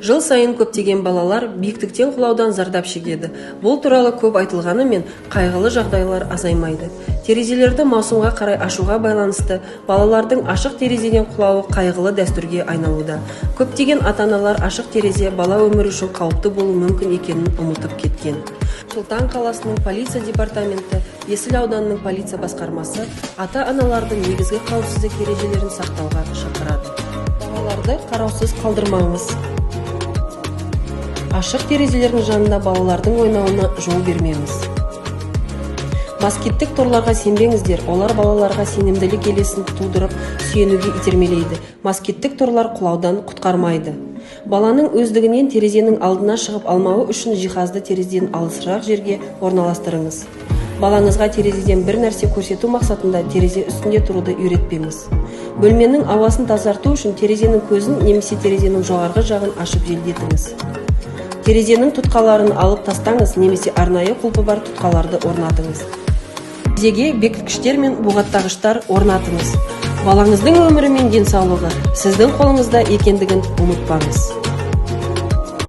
Жыл сайын көптеген балалар биіктіктен құлаудан зардап шегеді. Бұл туралы көп айтылғанымен, қайғылы жағдайлар азаймайды. Терезелерді маусымға қарай ашуға байланысты балалардың ашық терезеден құлауы қайғылы дәстүрге айналуда. Көптеген ата-аналар ашық терезе бала өмірі үшін қауіпті болуы мүмкін екенін ұмытып кеткен. Сұлтан қаласының полиция департаменті, Есіл ауданының полиция басқармасы ата-аналардың негізгі қауіпсіздік ережелерін сақтауға шақырады. Балаларды қараусыз қалдырмаңыз. Ашық терезелердің жанында балалардың ойнауына жол бермеңіз. Москиттік торларға сенбеңіздер, олар балаларға сенімділік елесін тудырып, сүйенуге итермелейді. Москиттік торлар құлаудан құтқармайды. Баланың өздігінен терезенің алдына шығып алмауы үшін жиһазды терезеден алысырақ жерге орналастырыңыз. Балаңызға терезеден бір нәрсе көрсету мақсатында терезе үстінде тұруды үйретпеңіз. Бөлменің ауасын тазарту үшін терезенің көзін немесе терезенің жоғарғы жағын ашып желдетіңіз. Терезенің тұтқаларын алып тастаңыз немесе арнайы құлпы бар тұтқаларды орнатыңыз. Терезеге бекіткіштер мен бұғаттағыштар орнатыңыз. Балаңыздың өмірі мен денсаулығы сіздің қолыңызда екендігін ұмытпаңыз.